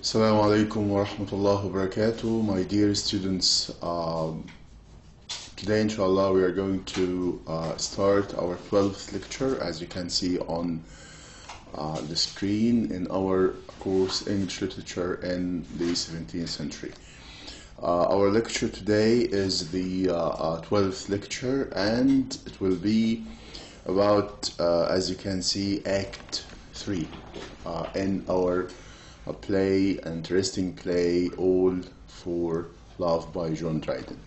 Assalamu alaikum wa rahmatullahi wa barakatuh. My dear students, today inshallah we are going to start our 12th lecture, as you can see on the screen, in our course English Literature in the 17th century. Our lecture today is the 12th lecture, and it will be about, as you can see, Act 3 in our play, interesting play, All for Love by John Dryden.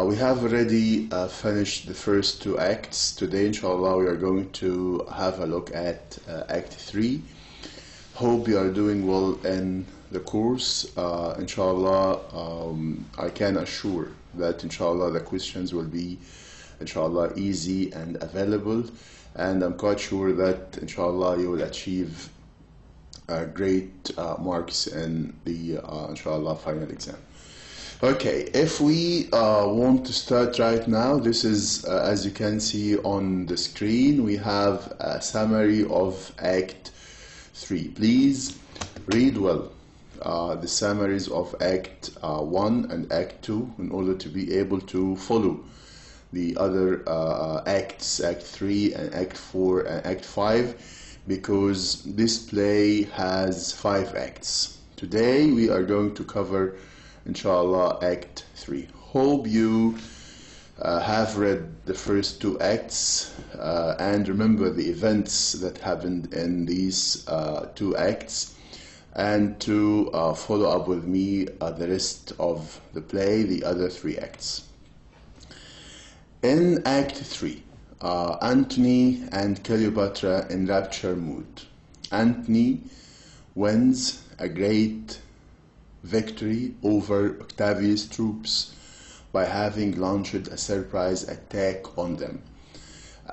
We have already finished the first two acts. Today, inshallah, we are going to have a look at Act 3. Hope you are doing well in the course. Inshallah, I can assure that, inshallah, the questions will be, inshallah, easy and available. And I'm quite sure that, inshallah, you will achieve great marks in the inshallah final exam. Okay, if we want to start right now, this is as you can see on the screen, we have a summary of Act 3. Please read well the summaries of Act 1 and Act 2 in order to be able to follow the other acts, Act 3 and Act 4 and Act 5, because this play has 5 acts. Today we are going to cover, inshallah, Act 3. Hope you have read the first 2 acts and remember the events that happened in these 2 acts, and to follow up with me the rest of the play, the other 3 acts. In Act 3, Antony and Cleopatra in rapture mood. Antony wins a great victory over Octavius' troops by having launched a surprise attack on them.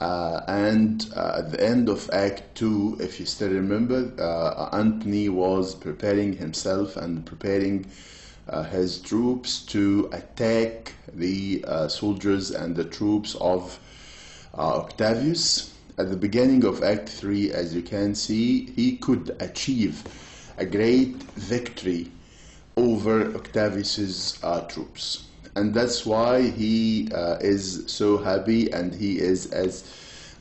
And at the end of Act 2, if you still remember, Antony was preparing himself and preparing his troops to attack the soldiers and the troops of Octavius. At the beginning of Act 3, as you can see, he could achieve a great victory over Octavius's troops. And that's why he is so happy, and he is, as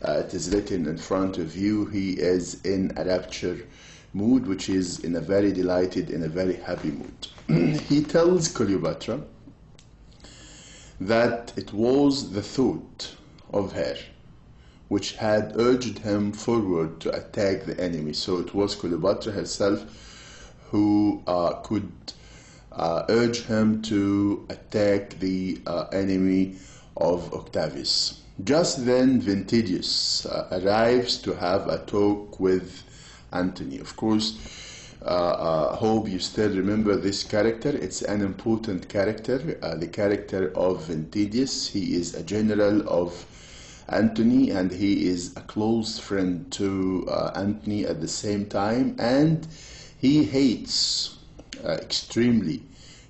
it is written in front of you, he is in a rapture mood, which is in a very delighted, in a very happy mood. He tells Cleopatra that it was the thought of her which had urged him forward to attack the enemy. So it was Cleopatra herself who could urge him to attack the enemy of Octavius. Just then Ventidius arrives to have a talk with Antony. Of course, hope you still remember this character. It's an important character, the character of Ventidius. He is a general of Antony, and he is a close friend to Antony at the same time, and he hates extremely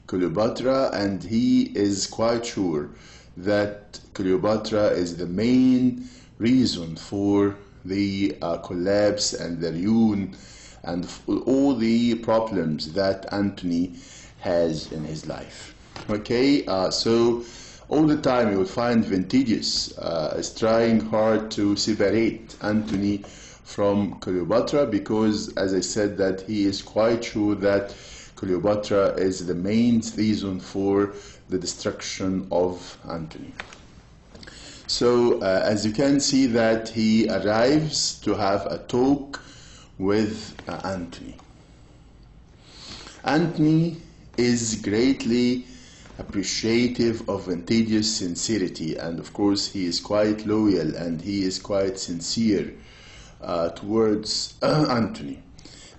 Cleopatra, and he is quite sure that Cleopatra is the main reason for the collapse and the ruin and all the problems that Antony has in his life. Okay, so all the time you will find Ventidius is trying hard to separate Antony from Cleopatra, because, as I said, that he is quite sure that Cleopatra is the main reason for the destruction of Antony. So as you can see that he arrives to have a talk with Antony. Antony is greatly appreciative of Ventidius' sincerity, and of course he is quite loyal and he is quite sincere towards Antony.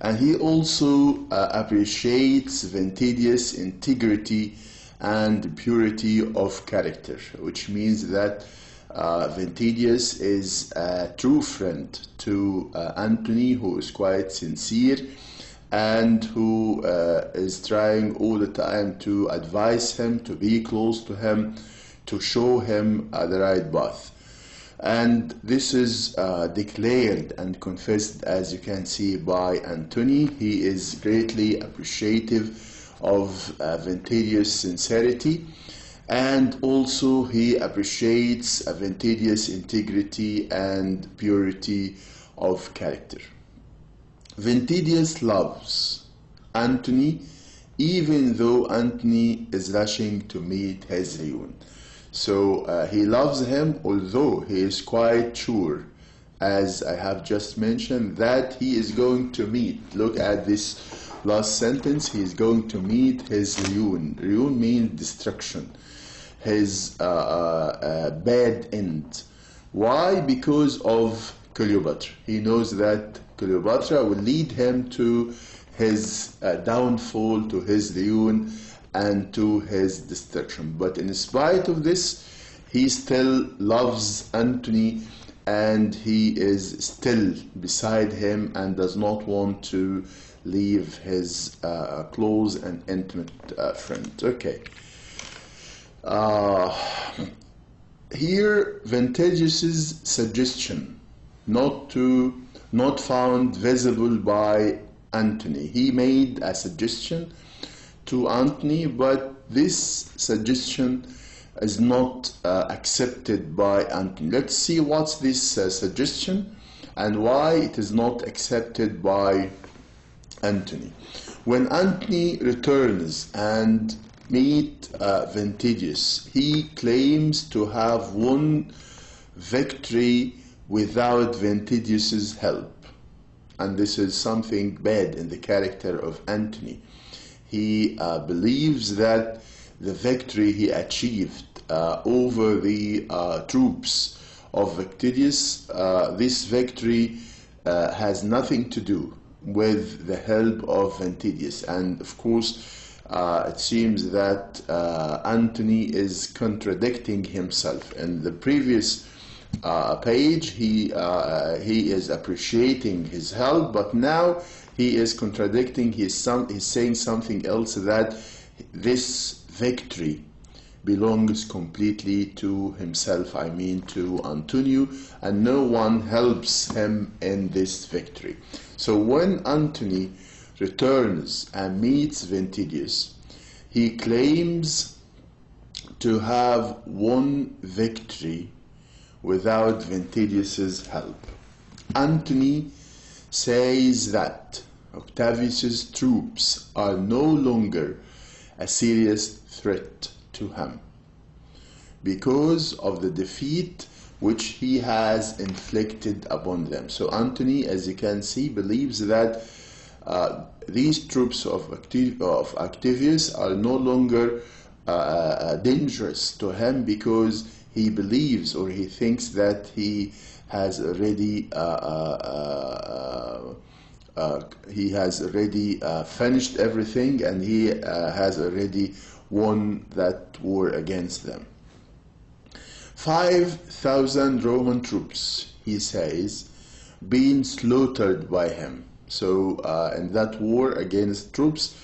And he also appreciates Ventidius' integrity and purity of character, which means that Ventidius is a true friend to Antony, who is quite sincere and who is trying all the time to advise him, to be close to him, to show him the right path. And this is declared and confessed, as you can see, by Antony. He is greatly appreciative of Ventidius' sincerity, and also he appreciates Ventidius' integrity and purity of character. Ventidius loves Antony, even though Antony is rushing to meet his ruin. So he loves him, although he is quite sure, as I have just mentioned, that he is going to meet. Look at this last sentence. He is going to meet his ruin. Ruin means destruction, his bad end. Why? Because of Cleopatra. He knows that Cleopatra will lead him to his downfall, to his ruin, and to his destruction. But in spite of this, he still loves Antony, and he is still beside him and does not want to leave his close and intimate friend. Okay. Here, Ventidius' suggestion, not found visible by Antony. He made a suggestion to Antony, but this suggestion is not accepted by Antony. Let's see what's this suggestion and why it is not accepted by Antony. When Antony returns and meet Ventidius, he claims to have won victory without Ventidius' help. And this is something bad in the character of Antony. He believes that the victory he achieved over the troops of Ventidius, this victory has nothing to do with the help of Ventidius. And of course, it seems that Antony is contradicting himself. In the previous page, he is appreciating his help, but now he is contradicting. He's saying something else, that this victory belongs completely to himself, I mean to Antonio, and no one helps him in this victory. So when Antony returns and meets Ventidius, he claims to have won victory without Ventidius' help. Antony says that Octavius' troops are no longer a serious threat to him because of the defeat which he has inflicted upon them. So Antony, as you can see, believes that these troops of Octavius are no longer dangerous to him, because he believes, or he thinks, that he has already finished everything, and he has already won that war against them. 5,000 Roman troops, he says, being slaughtered by him. So in that war against troops,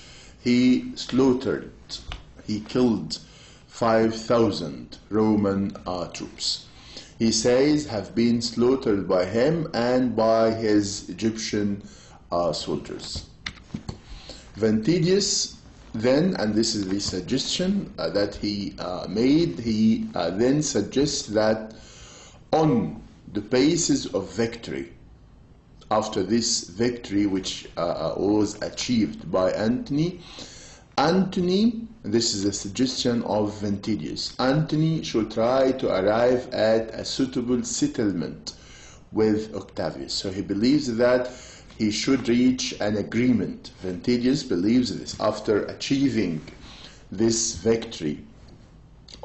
he killed 5,000 Roman troops. He says have been slaughtered by him and by his Egyptian soldiers. Ventidius then, and this is the suggestion that he made, he then suggests that on the basis of victory, after this victory which was achieved by Antony, this is a suggestion of Ventidius, Antony should try to arrive at a suitable settlement with Octavius. So he believes that he should reach an agreement. Ventidius believes this. After achieving this victory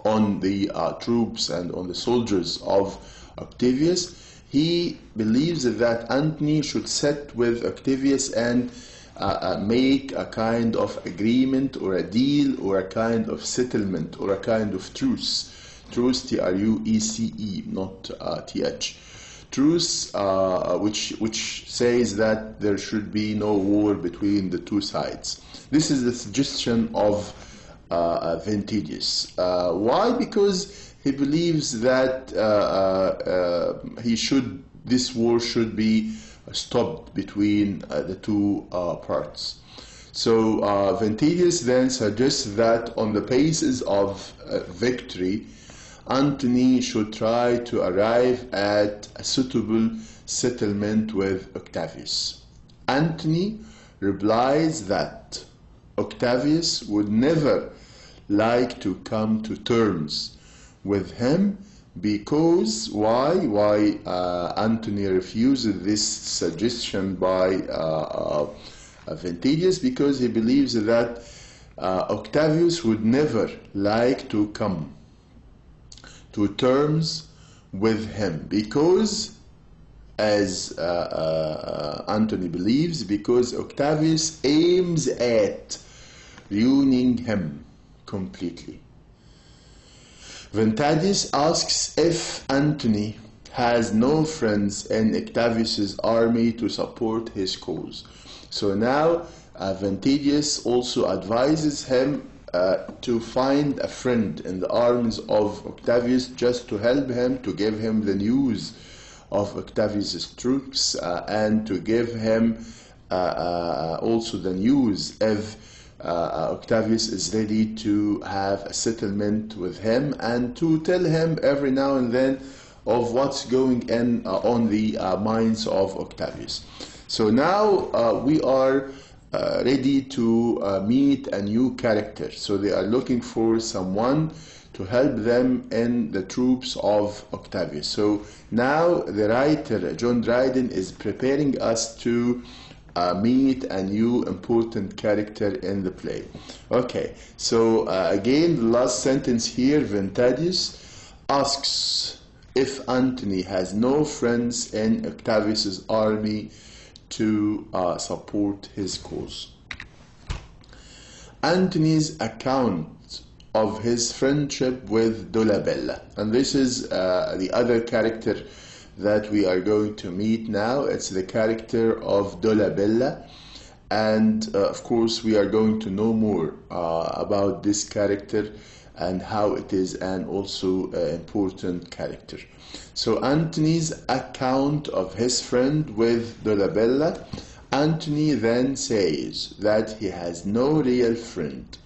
on the troops and on the soldiers of Octavius, he believes that Antony should sit with Octavius and make a kind of agreement or a deal or a kind of settlement or a kind of truce. Truce, T-R-U-E-C-E, not T-H. Truce, which says that there should be no war between the two sides. This is the suggestion of Ventidius. Why? Because he believes that this war should be stopped between the two parts. So Ventidius then suggests that on the basis of victory, Antony should try to arrive at a suitable settlement with Octavius. Antony replies that Octavius would never like to come to terms with him because why Antony refuses this suggestion by Ventidius? Because he believes that Octavius would never like to come to terms with him because, as Antony believes, because Octavius aims at ruining him completely. Ventidius asks if Antony has no friends in Octavius's army to support his cause. So now Ventidius also advises him to find a friend in the armies of Octavius just to help him, to give him the news of Octavius's troops and to give him also the news if Octavius is ready to have a settlement with him, and to tell him every now and then of what's going on the minds of Octavius. So now we are ready to meet a new character. So they are looking for someone to help them in the troops of Octavius. So now the writer, John Dryden, is preparing us to meet a new important character in the play. Okay, so again, the last sentence here, Ventidius asks if Antony has no friends in Octavius's army to support his cause. Antony's account of his friendship with Dolabella, and this is the other character that we are going to meet now. It's the character of Dolabella, and of course we are going to know more about this character and how it is an also important character. So Antony's account of his friend with Dolabella, Antony then says that he has no real friend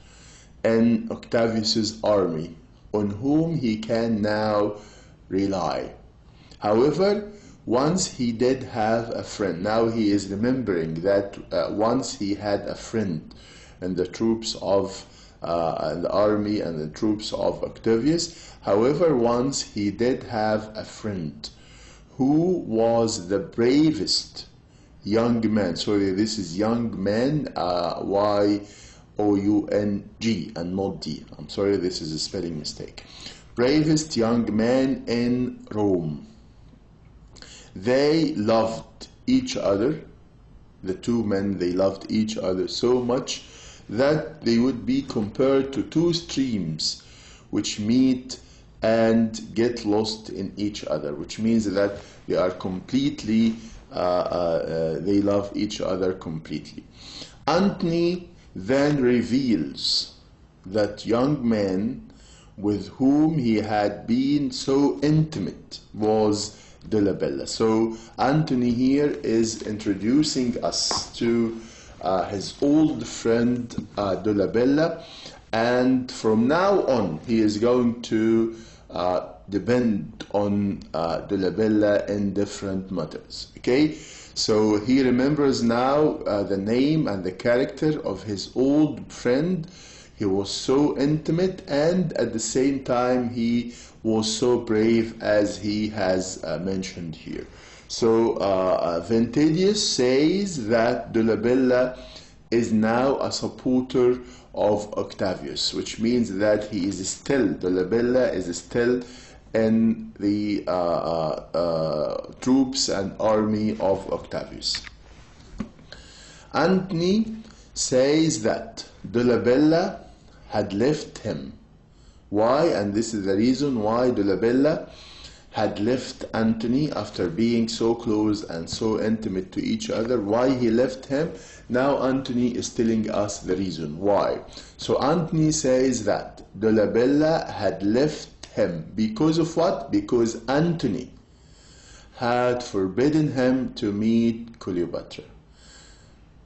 in Octavius's army on whom he can now rely. However, once he did have a friend. Now he is remembering that once he had a friend in the troops of the army and the troops of Octavius. However, once he did have a friend who was the bravest young man. Sorry, this is young man, Y-O-U-N-G and not D. I'm sorry, this is a spelling mistake. Bravest young man in Rome. They loved each other. The two men, they loved each other so much that they would be compared to two streams which meet and get lost in each other, which means that they are completely, they love each other completely. Antony then reveals that young man with whom he had been so intimate was Dolabella. So Antony here is introducing us to his old friend Dolabella, and from now on he is going to depend on Dolabella in different matters. Okay, so he remembers now the name and the character of his old friend. He was so intimate, and at the same time he was so brave, as he has mentioned here. So Ventidius says that Dolabella is now a supporter of Octavius, which means that he is still, Dolabella is still in the troops and army of Octavius. Antony says that Dolabella had left him. Why? And this is the reason why Dolabella had left Antony after being so close and so intimate to each other. Why he left him? Now Antony is telling us the reason why. So Antony says that Dolabella had left him. Because of what? Because Antony had forbidden him to meet Cleopatra.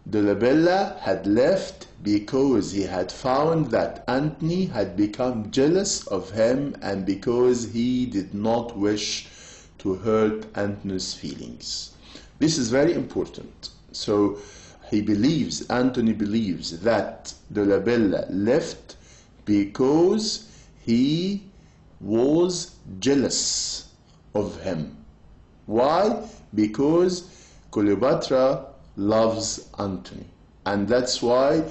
Dolabella had left because he had found that Antony had become jealous of him and because he did not wish to hurt Antony's feelings. This is very important. So Antony believes that Dolabella left because he was jealous of him. Why? Because Cleopatra loves Antony. And that's why,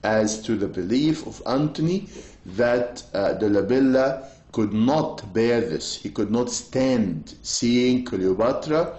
as to the belief of Antony, that Dolabella could not bear this. He could not stand seeing Cleopatra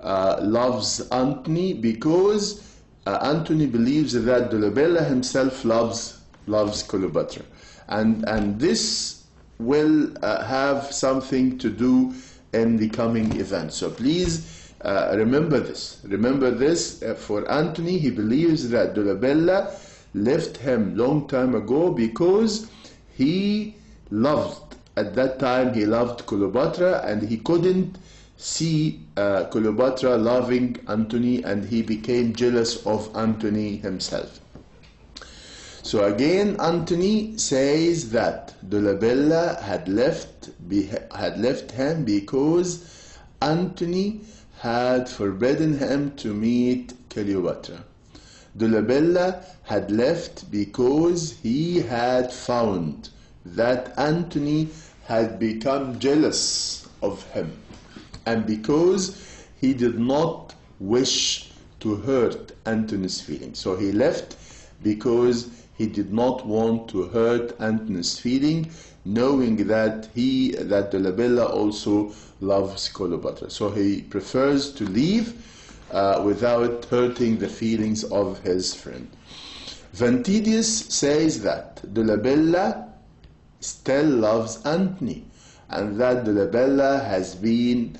loves Antony, because Antony believes that Dolabella himself loves Cleopatra. And this will have something to do in the coming event. So please remember this. Remember this. For Antony, he believes that Dolabella left him long time ago because he loved, at that time he loved Cleopatra, and he couldn't see Cleopatra loving Antony, and he became jealous of Antony himself. So again, Antony says that Dolabella had left him because Antony had forbidden him to meet Cleopatra. Dolabella had left because he had found that Antony had become jealous of him, and because he did not wish to hurt Antony's feelings. So he left because he did not want to hurt Antony's feeling, knowing that Dolabella also loves Cleopatra. So he prefers to leave without hurting the feelings of his friend. Ventidius says that Dolabella still loves Antony, and that Dolabella has even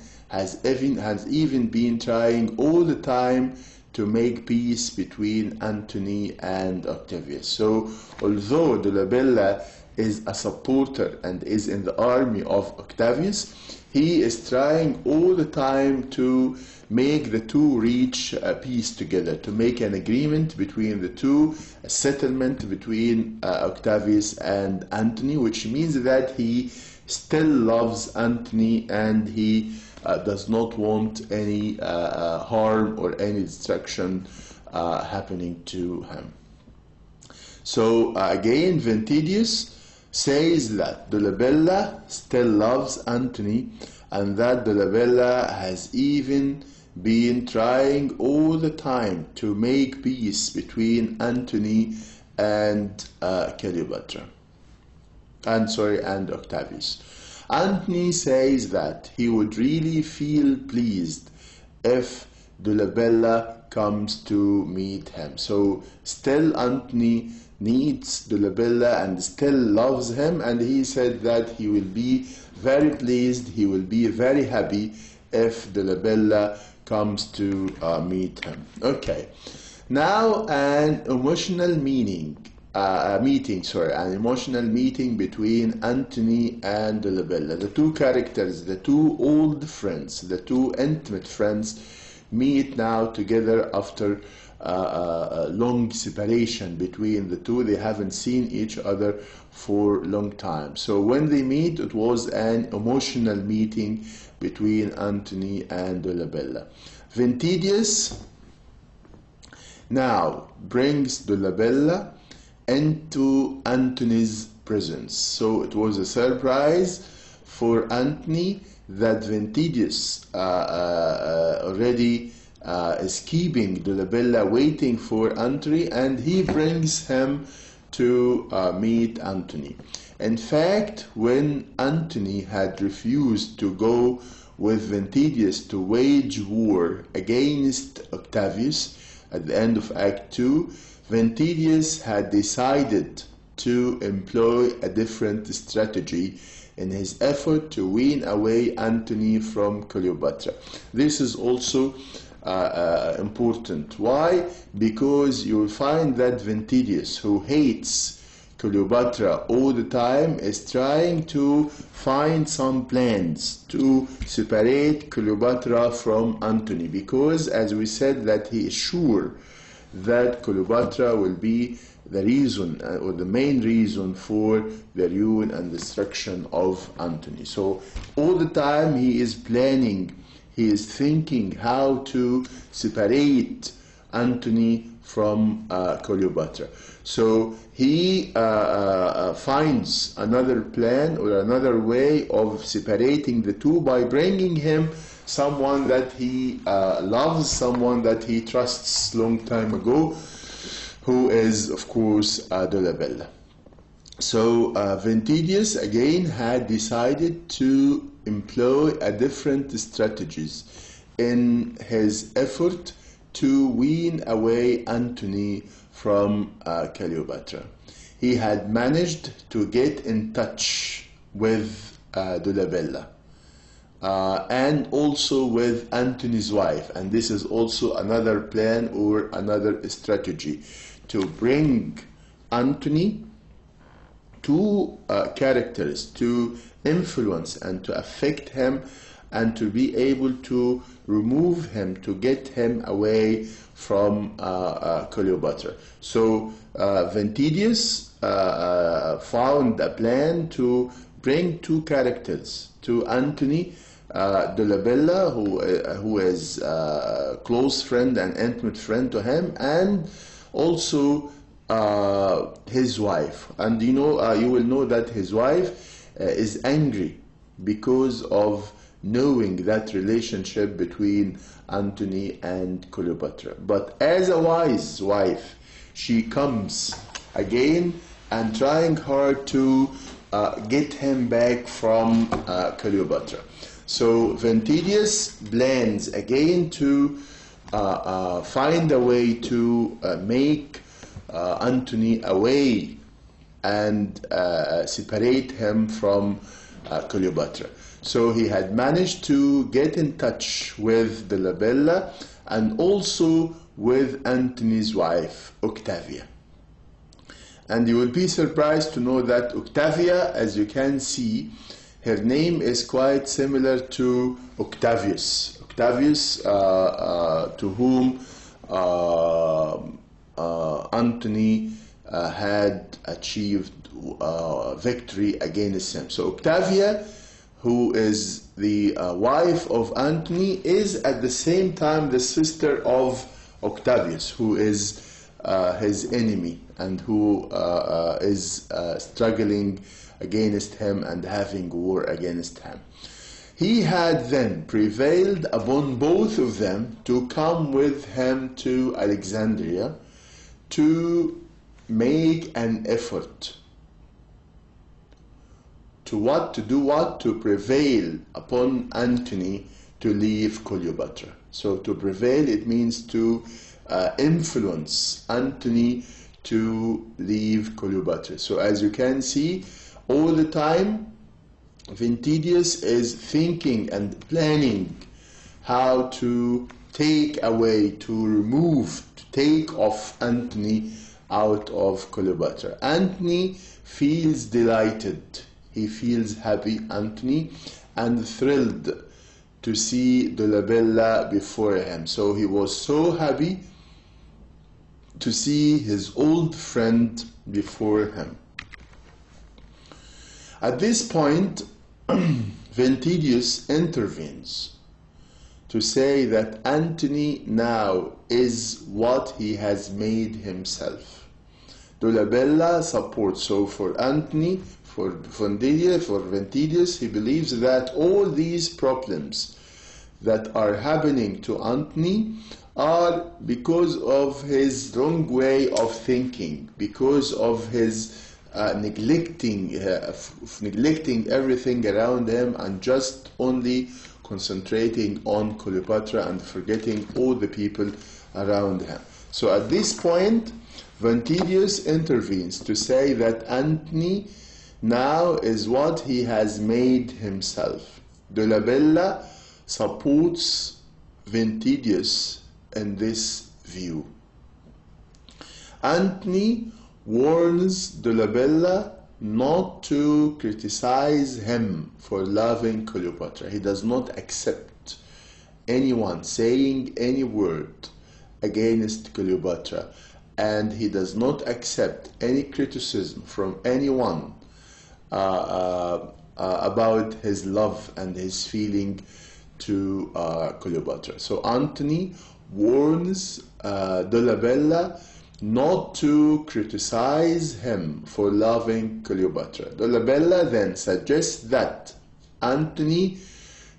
been trying all the time to make peace between Antony and Octavius. So although Dolabella is a supporter and is in the army of Octavius, he is trying all the time to make the two reach peace together, to make an agreement between the two, a settlement between Octavius and Antony, which means that he still loves Antony and he does not want any harm or any destruction happening to him. So again, Ventidius says that Dolabella still loves Antony, and that Dolabella has even been trying all the time to make peace between Antony and Cleopatra, and Octavius. Antony says that he would really feel pleased if Dolabella comes to meet him. So still Antony needs Dolabella and still loves him, and he said that he will be very pleased, he will be very happy if Dolabella comes to meet him. Okay, now an emotional meeting between Antony and Dolabella. The two characters, the two old friends, the two intimate friends, meet now together after a long separation between the two. They haven't seen each other for a long time. So when they meet, it was an emotional meeting between Antony and Dolabella. Ventidius now brings Dolabella into Antony's presence. So it was a surprise for Antony that Ventidius already is keeping Dolabella waiting for Antony, and he brings him to meet Antony. In fact, when Antony had refused to go with Ventidius to wage war against Octavius at the end of Act 2, Ventidius had decided to employ a different strategy in his effort to wean away Antony from Cleopatra. This is also important. Why? Because you will find that Ventidius, who hates Cleopatra all the time is trying to find some plans to separate Cleopatra from Antony, because as we said that he is sure that Cleopatra will be the reason or the main reason for the ruin and destruction of Antony. So all the time he is planning, he is thinking how to separate Antony from Cleopatra. So he finds another plan or another way of separating the two by bringing him someone that he loves, someone that he trusts long time ago, who is, of course, Dolabella. So Ventidius again had decided to employ a different strategies in his effort to wean away Antony from Cleopatra. He had managed to get in touch with Dolabella and also with Antony's wife, and this is also another plan or another strategy to bring Antony two characters to influence and to affect him and to be able to remove him, to get him away from Cleopatra. So Ventidius found a plan to bring two characters to Antony, Dolabella, who is a close friend and intimate friend to him, and also his wife. And you will know that his wife is angry because of knowing that relationship between Antony and Cleopatra. But as a wise wife, she comes again and trying hard to get him back from Cleopatra. So Ventidius plans again to find a way to make Antony away and separate him from Cleopatra. So he had managed to get in touch with Dolabella and also with Antony's wife, Octavia. And you will be surprised to know that Octavia, as you can see, her name is quite similar to Octavius. Octavius, to whom Antony had achieved victory against him. So Octavia, who is the wife of Antony, is at the same time the sister of Octavius, who is his enemy and who is struggling against him and having war against him. He had then prevailed upon both of them to come with him to Alexandria to make an effort to prevail upon Antony to leave Cleopatra. So to prevail, it means to influence Antony to leave Cleopatra. So as you can see, all the time Ventidius is thinking and planning how to take away, to remove, to take off Antony out of Cleopatra. Antony feels delighted. He feels happy, Antony, and thrilled to see Dolabella before him. So he was so happy to see his old friend before him. At this point, Ventidius intervenes to say that Antony now is what he has made himself. Dolabella supports. So for Antony, for Ventidius, he believes that all these problems that are happening to Antony are because of his wrong way of thinking, because of his neglecting everything around him and just only concentrating on Cleopatra and forgetting all the people around him. So at this point, Ventidius intervenes to say that Antony now is what he has made himself. Dolabella supports Ventidius in this view. Antony warns Dolabella not to criticize him for loving Cleopatra. He does not accept anyone saying any word against Cleopatra, and he does not accept any criticism from anyone about his love and his feeling to Cleopatra. So Antony warns Dolabella not to criticize him for loving Cleopatra. Dolabella then suggests that Antony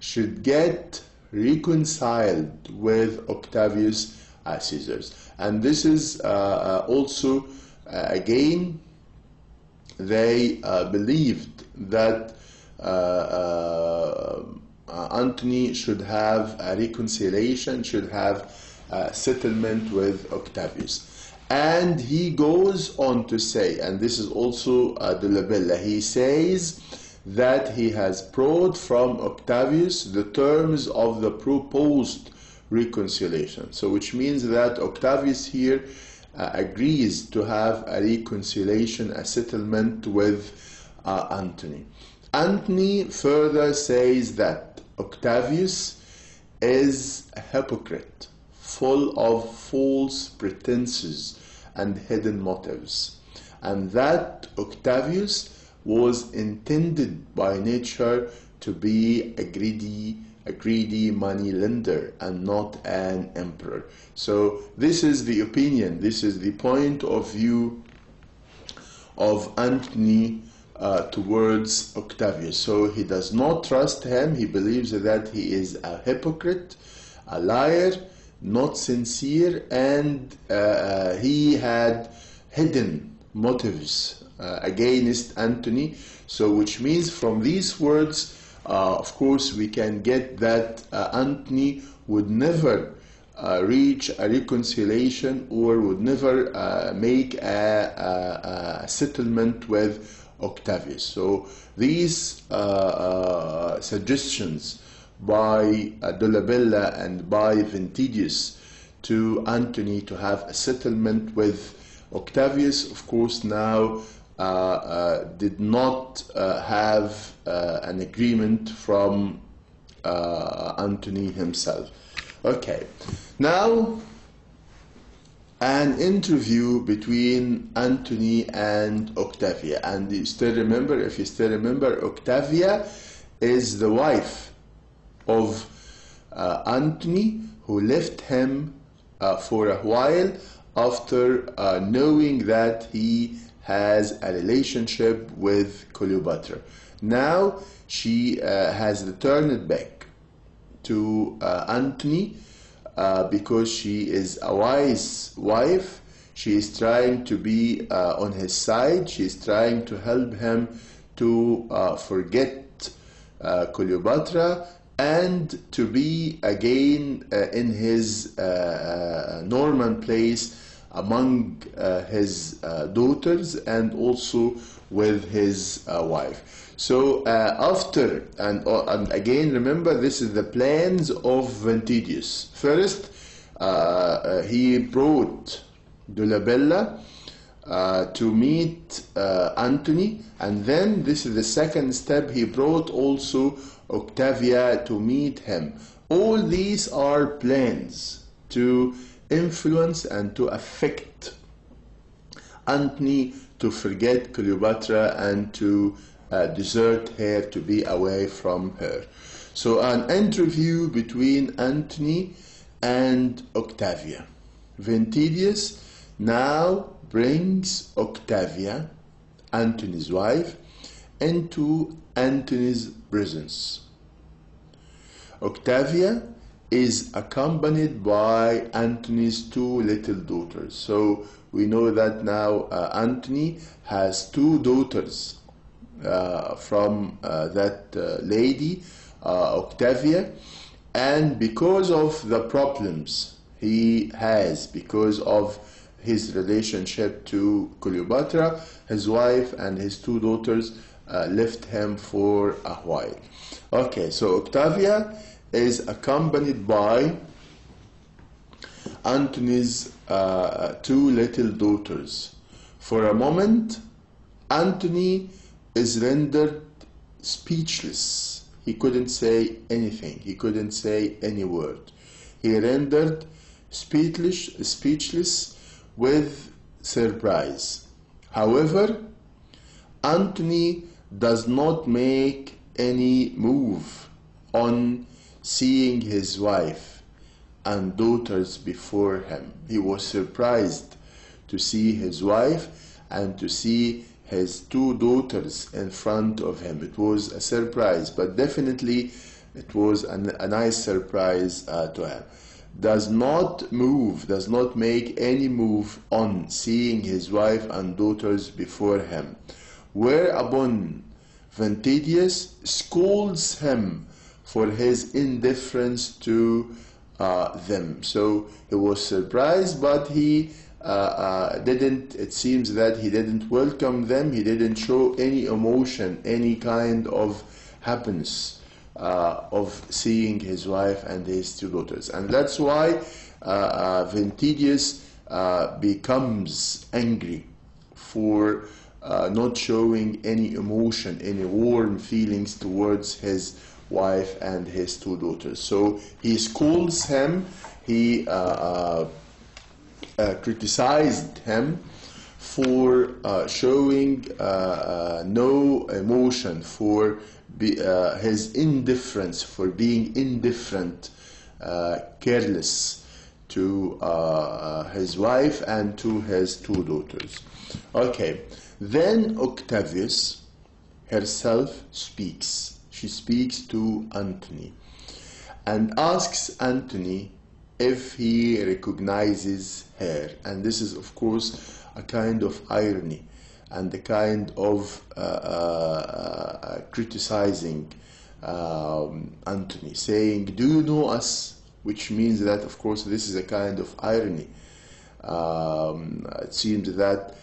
should get reconciled with Octavius Caesar. And this is also, again, they believed that Antony should have a reconciliation, should have a settlement with Octavius. And he goes on to say, and this is also Dolabella, he says that he has brought from Octavius the terms of the proposed reconciliation. So which means that Octavius here agrees to have a reconciliation, a settlement with Antony. Antony further says that Octavius is a hypocrite, full of false pretenses and hidden motives, and that Octavius was intended by nature to be a greedy money lender and not an emperor. So this is the opinion, this is the point of view of Antony towards Octavius. So he does not trust him. He believes that he is a hypocrite, a liar, not sincere, and he had hidden motives against Antony. So which means from these words, of course, we can get that Antony would never reach a reconciliation or would never make a settlement with Octavius. So these suggestions by Dolabella and by Ventidius to Antony to have a settlement with Octavius, of course, now did not have an agreement from Antony himself. Okay, now an interview between Antony and Octavia. And you still remember, if you still remember, Octavia is the wife of Antony, who left him for a while after knowing that he has a relationship with Cleopatra. Now she has returned back to Antony because she is a wise wife. She is trying to be on his side. She is trying to help him to forget Cleopatra and to be again in his Norman place among his daughters and also with his wife. So after, and again remember, this is the plans of Ventidius. First, he brought Dolabella to meet Antony, and then this is the second step, he brought also Octavia to meet him. All these are plans to influence and to affect Antony to forget Cleopatra and to desert her, to be away from her. So an interview between Antony and Octavia. Ventidius now brings Octavia, Antony's wife, into Antony's presence. Octavia is accompanied by Antony's two little daughters. So we know that now Antony has two daughters from that lady, Octavia, and because of the problems he has, because of his relationship to Cleopatra, his wife and his two daughters left him for a while. Okay, so Octavia is accompanied by Antony's two little daughters For a moment, Anthony is rendered speechless. He couldn't say anything. He couldn't say any word. He rendered speechless with surprise. However, Anthony does not make any move on seeing his wife and daughters before him. He was surprised to see his wife and to see his two daughters in front of him. It was a surprise, but definitely it was a nice surprise to him. Does not move, does not make any move on seeing his wife and daughters before him. Whereupon Ventidius scolds him for his indifference to them. So he was surprised, but he it seems that he didn't welcome them. He didn't show any emotion, any kind of happiness of seeing his wife and his two daughters. And that's why Ventidius becomes angry for not showing any emotion, any warm feelings towards his wife and his two daughters. So he scolds him, he criticized him for showing no emotion, for his indifference, for being indifferent, careless to his wife and to his two daughters. Okay, then Octavius herself speaks. She speaks to Antony and asks Antony if he recognizes her. And this is, of course, a kind of irony and a kind of criticizing Antony, saying, "Do you know us?" Which means that, of course, this is a kind of irony. It seems that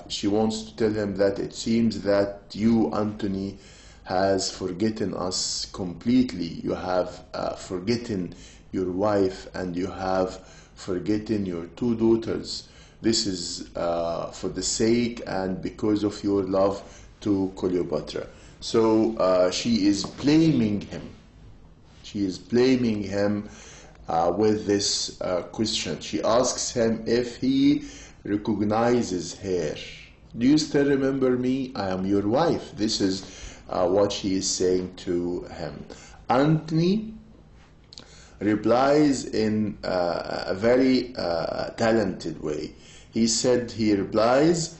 she wants to tell him that it seems that you, Antony, has forgotten us completely. You have forgotten your wife and you have forgotten your two daughters. This is for the sake and because of your love to Cleopatra. So she is blaming him. She is blaming him with this question. She asks him if he recognizes her. Do you still remember me? I am your wife. This is what she is saying to him. Antony replies in a very talented way. He replies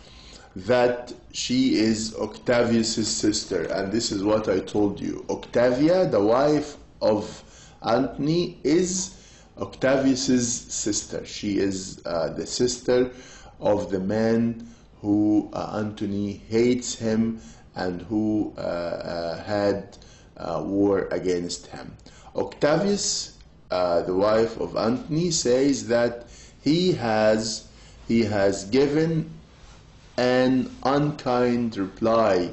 that she is Octavius' sister, and this is what I told you. Octavia, the wife of Antony, is Octavius' sister. She is the sister of the man who Antony hates him and who had war against him. Octavius, the wife of Antony, says that he has given an unkind reply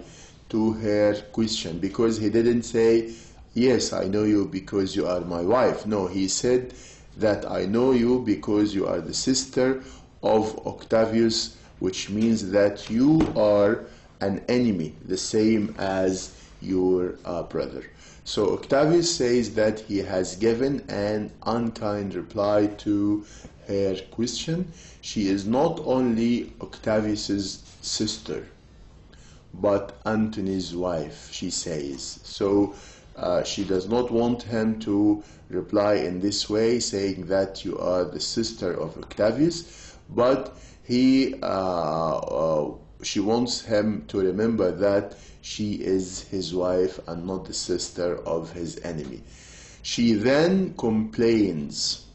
to her question, because he didn't say, "Yes, I know you because you are my wife." No, he said that I know you because you are the sister of Octavius, which means that you are an enemy, the same as your brother. So Octavius says that he has given an unkind reply to her question. She is not only Octavius's sister, but Antony's wife, she says. So she does not want him to reply in this way, saying that you are the sister of Octavius, but she wants him to remember that she is his wife and not the sister of his enemy. She then complains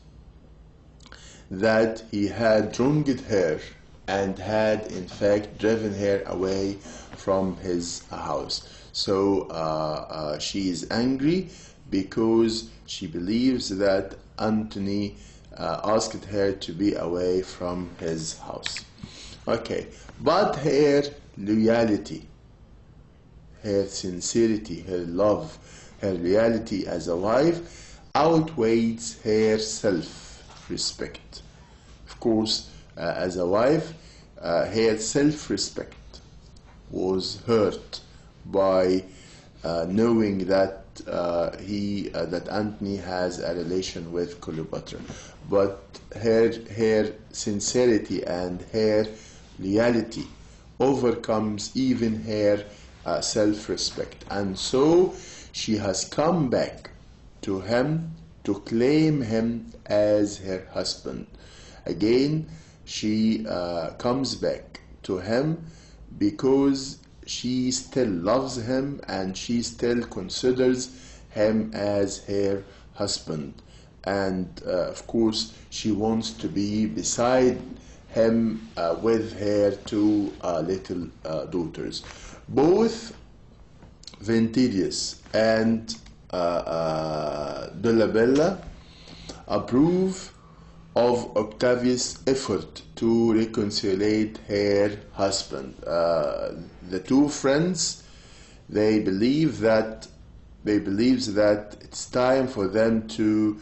that he had wronged her and had in fact driven her away from his house. So she is angry because she believes that Antony asked her to be away from his house. Okay, but her loyalty, her sincerity, her love, her loyalty as a wife outweighs her self-respect. Of course, as a wife, her self-respect was hurt by knowing that that Antony has a relation with Cleopatra, but her sincerity and her loyalty overcomes even her self-respect, and so she has come back to him to claim him as her husband. Again, she comes back to him because she still loves him and she still considers him as her husband, and of course she wants to be beside him with her two little daughters. Both Ventidius and Dolabella approve of Octavius' effort to reconcile her husband. The two friends, they believe that it's time for them to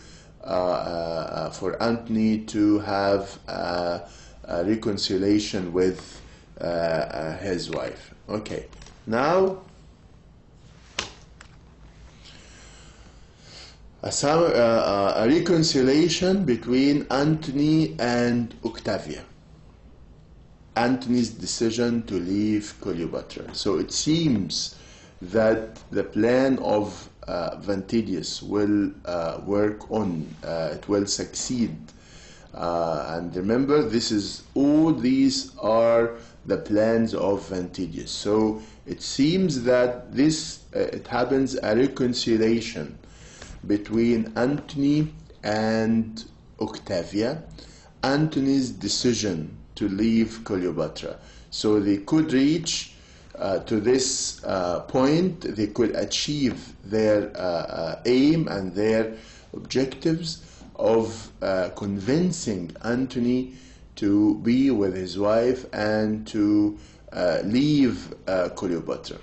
for Antony to have a reconciliation with his wife. Okay, now a reconciliation between Antony and Octavia. Antony's decision to leave Cleopatra. So it seems that the plan of Ventidius will work on, it will succeed. And remember, all these are the plans of Ventidius. So it seems that it happens a reconciliation between Antony and Octavia, Antony's decision to leave Cleopatra. So they could reach to this point, they could achieve their aim and their objectives of convincing Antony to be with his wife and to leave Cleopatra.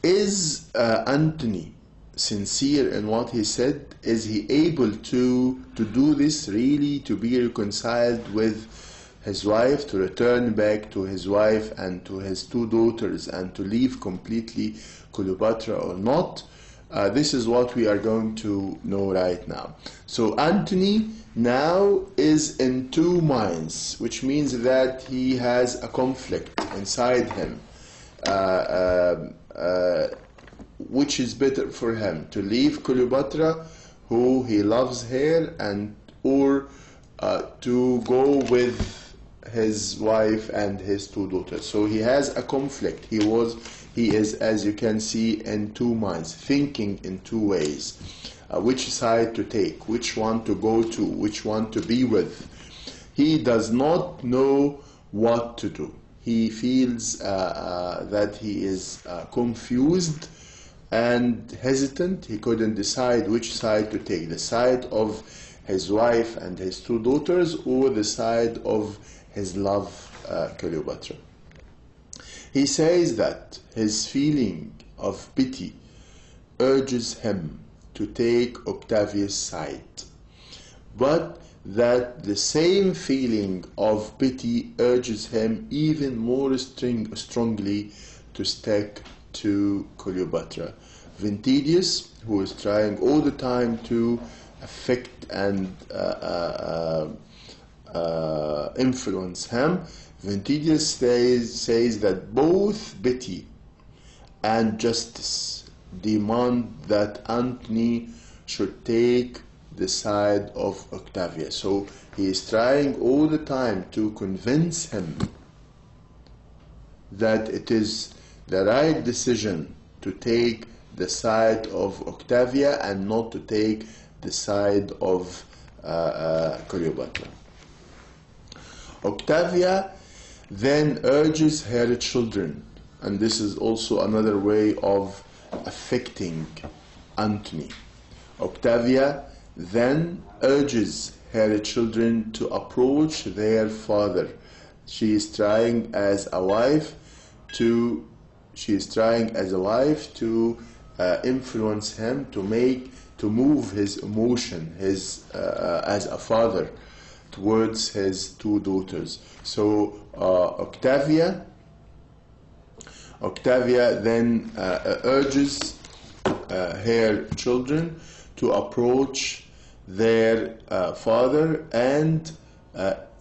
Is Antony sincere in what he said? Is he able to do this really, to be reconciled with his wife, to return back to his wife and to his two daughters and to leave completely Cleopatra or not? This is what we are going to know right now. So Antony now is in two minds, which means that he has a conflict inside him. Which is better for him, to leave Cleopatra, who he loves her, or to go with his wife and his two daughters. So he has a conflict. He is, as you can see, in two minds, thinking in two ways. Which side to take, which one to go to, which one to be with. He does not know what to do. He feels that he is confused and hesitant. He couldn't decide which side to take, the side of his wife and his two daughters or the side of his love, Cleopatra. He says that his feeling of pity urges him to take Octavius' side, but that the same feeling of pity urges him even more strongly to stick to Cleopatra. Ventidius, who is trying all the time to affect and influence him, Ventidius says that both pity and justice demand that Antony should take the side of Octavia. So he is trying all the time to convince him that it is the right decision to take the side of Octavia and not to take the side of Cleopatra. Octavia then urges her children, and this is also another way of affecting Antony. Octavia then urges her children to approach their father. She is trying as a wife to influence him, to move his emotion, as a father, towards his two daughters. So Octavia then urges her children to approach their father and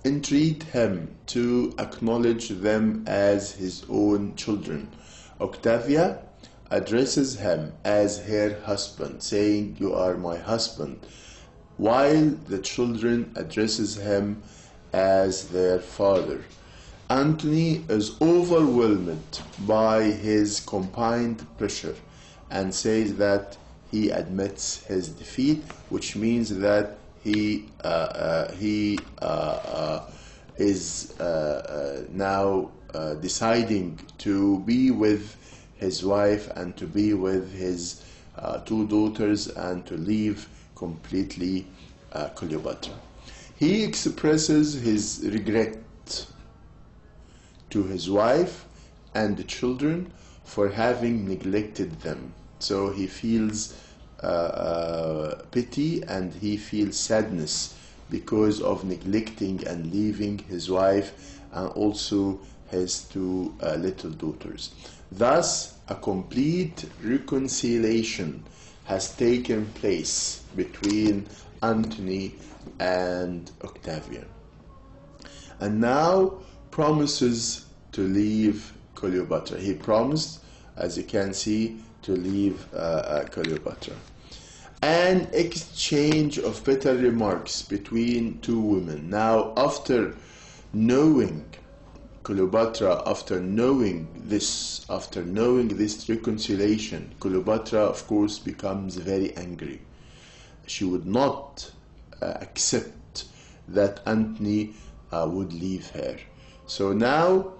entreat him to acknowledge them as his own children. Octavia addresses him as her husband, saying, "You are my husband," while the children addresses him as their father. Antony is overwhelmed by his combined pressure and says that he admits his defeat, which means that he is now deciding to be with his wife and to be with his two daughters and to leave completely Cleopatra. He expresses his regret to his wife and the children for having neglected them. So he feels pity and he feels sadness because of neglecting and leaving his wife and also his two little daughters. Thus, a complete reconciliation has taken place between Antony and Octavia. And now promises to leave Cleopatra. He promised, as you can see, to leave Cleopatra. An exchange of bitter remarks between two women. Now, after knowing Cleopatra, after knowing this reconciliation, Cleopatra, of course, becomes very angry. She would not accept that Antony would leave her. So now,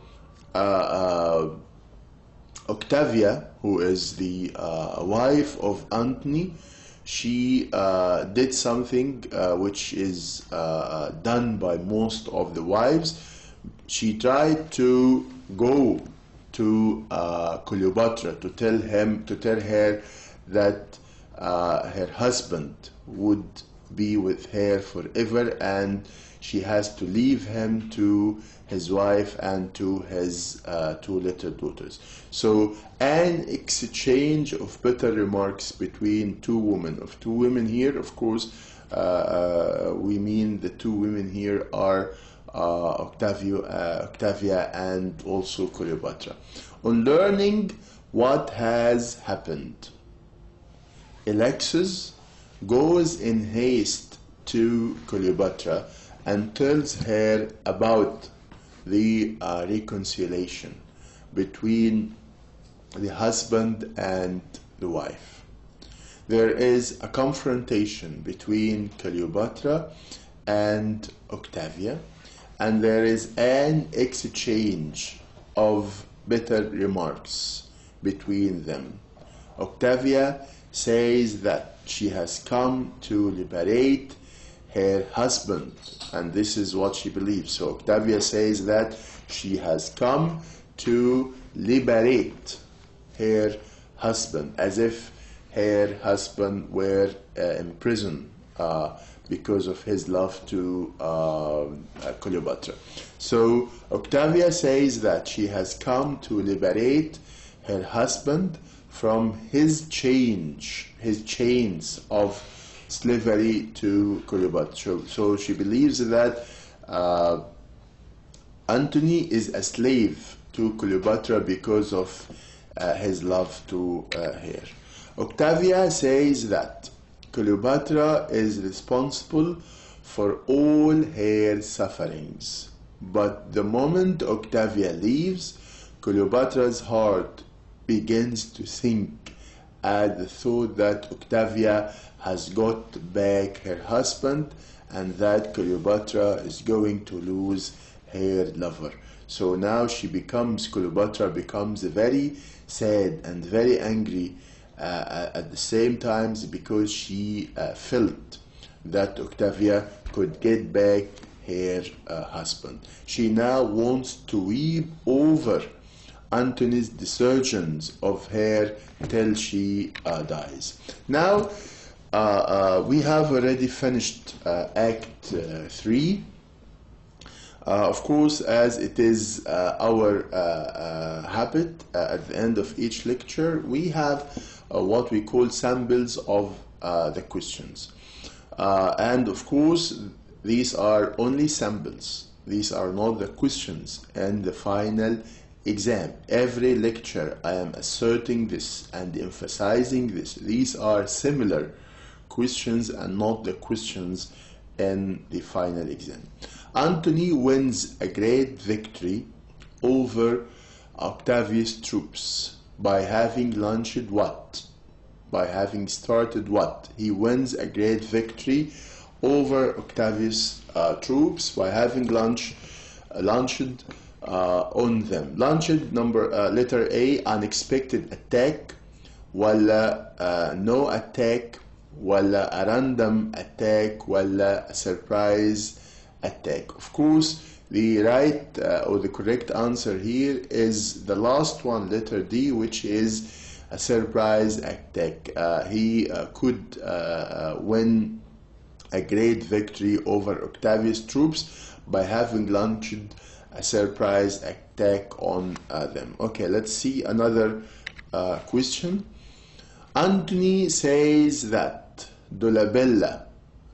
Octavia, who is the wife of Antony, she did something which is done by most of the wives. She tried to go to Cleopatra to tell her that her husband would be with her forever and she has to leave him to his wife and to his two little daughters. So an exchange of bitter remarks between two women. Of two women here, of course, we mean the two women here are Octavia and also Cleopatra. On learning what has happened, Alexis goes in haste to Cleopatra and tells her about the reconciliation between the husband and the wife. There is a confrontation between Cleopatra and Octavia, and there is an exchange of bitter remarks between them. Octavia says that she has come to liberate her husband, and this is what she believes. So Octavia says that she has come to liberate her husband, as if her husband were in prison because of his love to Cleopatra. So Octavia says that she has come to liberate her husband from his chains of slavery to Cleopatra. So she believes that Antony is a slave to Cleopatra because of his love to her. Octavia says that Cleopatra is responsible for all her sufferings. But the moment Octavia leaves, Cleopatra's heart begins to sink at the thought that Octavia has got back her husband and that Cleopatra is going to lose her lover. So now Cleopatra becomes very sad and very angry at the same time, because she felt that Octavia could get back her husband. She now wants to weep over Antony's desertions of her till she dies. Now, we have already finished Act 3, Of course, as it is our habit, at the end of each lecture, we have what we call samples of the questions. And of course, these are only samples. These are not the questions and the final exam. Every lecture I am asserting this and emphasizing this. These are similar questions and not the questions in the final exam. Antony wins a great victory over Octavius' troops by having launched what? By having started what? He wins a great victory over Octavius' troops by having launched on them. Launched, letter A, unexpected attack, ولا no attack, ولا a random attack, ولا a surprise attack. Of course, the right or the correct answer here is the last one, letter D, which is a surprise attack. He could win a great victory over Octavius' troops by having launched a surprise attack on them. Okay, let's see another question. Antony says that Dolabella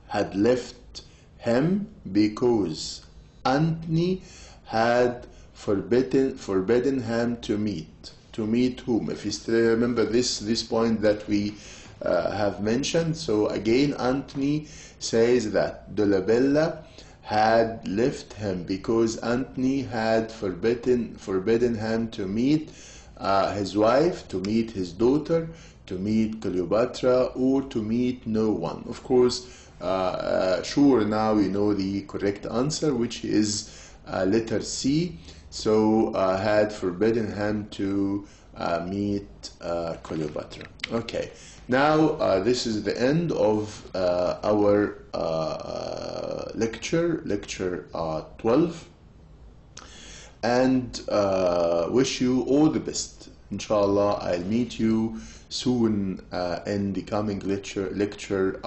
had left him because Antony had forbidden him to meet. To meet whom? If you still remember this point that we have mentioned. So again, Antony says that Dolabella had left him because Antony had forbidden him to meet his wife, to meet his daughter, to meet Cleopatra, or to meet no one. Of course, sure, now we know the correct answer, which is letter C. So had forbidden him to meet Cleopatra. Okay, now this is the end of our lecture 12, and wish you all the best. Inshallah, I'll meet you soon in the coming lecture 13.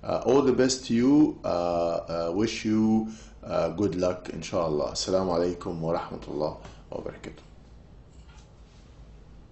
All the best to you. Wish you good luck, inshallah. Assalamu alaikum wa rahmatullah wa barakatuh.